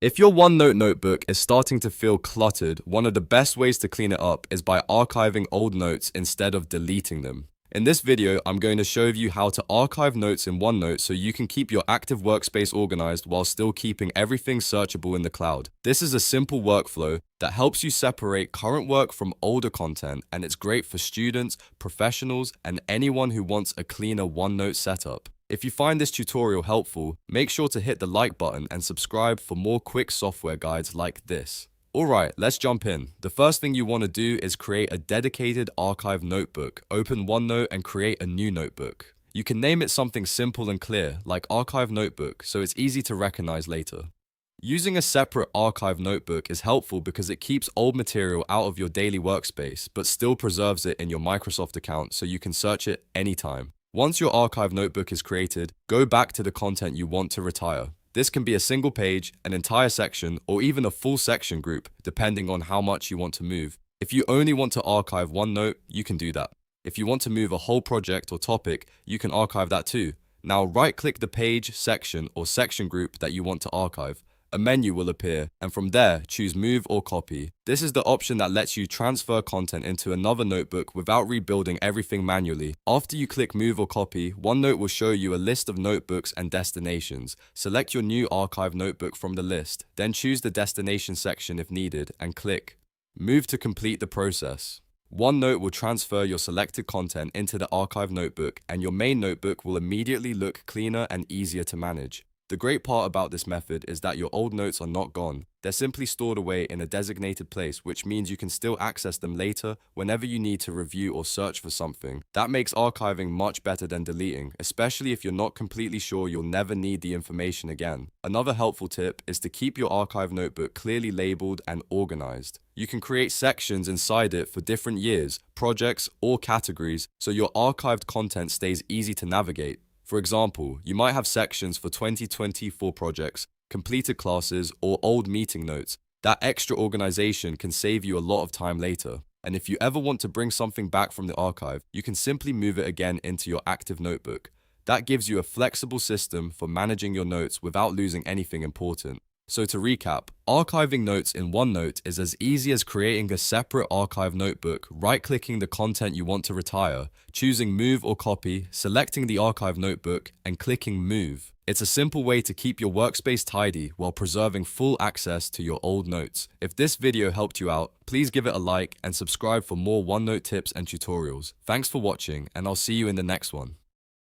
If your OneNote notebook is starting to feel cluttered, one of the best ways to clean it up is by archiving old notes instead of deleting them. In this video, I'm going to show you how to archive notes in OneNote so you can keep your active workspace organized while still keeping everything searchable in the cloud. This is a simple workflow that helps you separate current work from older content, and it's great for students, professionals, and anyone who wants a cleaner OneNote setup. If you find this tutorial helpful, make sure to hit the like button and subscribe for more quick software guides like this. Alright, let's jump in. The first thing you want to do is create a dedicated archive notebook. Open OneNote and create a new notebook. You can name it something simple and clear, like Archive Notebook, so it's easy to recognize later. Using a separate archive notebook is helpful because it keeps old material out of your daily workspace, but still preserves it in your Microsoft account so you can search it anytime. Once your archive notebook is created, go back to the content you want to retire. This can be a single page, an entire section, or even a full section group, depending on how much you want to move. If you only want to archive one note, you can do that. If you want to move a whole project or topic, you can archive that too. Now right-click the page, section, or section group that you want to archive. A menu will appear, and from there, choose Move or Copy. This is the option that lets you transfer content into another notebook without rebuilding everything manually. After you click Move or Copy, OneNote will show you a list of notebooks and destinations. Select your new archive notebook from the list, then choose the destination section if needed, and click Move to complete the process. OneNote will transfer your selected content into the archive notebook, and your main notebook will immediately look cleaner and easier to manage. The great part about this method is that your old notes are not gone. They're simply stored away in a designated place, which means you can still access them later whenever you need to review or search for something. That makes archiving much better than deleting, especially if you're not completely sure you'll never need the information again. Another helpful tip is to keep your archive notebook clearly labeled and organized. You can create sections inside it for different years, projects, or categories, so your archived content stays easy to navigate. For example, you might have sections for 2024 projects, completed classes, or old meeting notes. That extra organization can save you a lot of time later. And if you ever want to bring something back from the archive, you can simply move it again into your active notebook. That gives you a flexible system for managing your notes without losing anything important. So to recap, archiving notes in OneNote is as easy as creating a separate archive notebook, right-clicking the content you want to retire, choosing Move or Copy, selecting the archive notebook, and clicking Move. It's a simple way to keep your workspace tidy while preserving full access to your old notes. If this video helped you out, please give it a like and subscribe for more OneNote tips and tutorials. Thanks for watching, and I'll see you in the next one.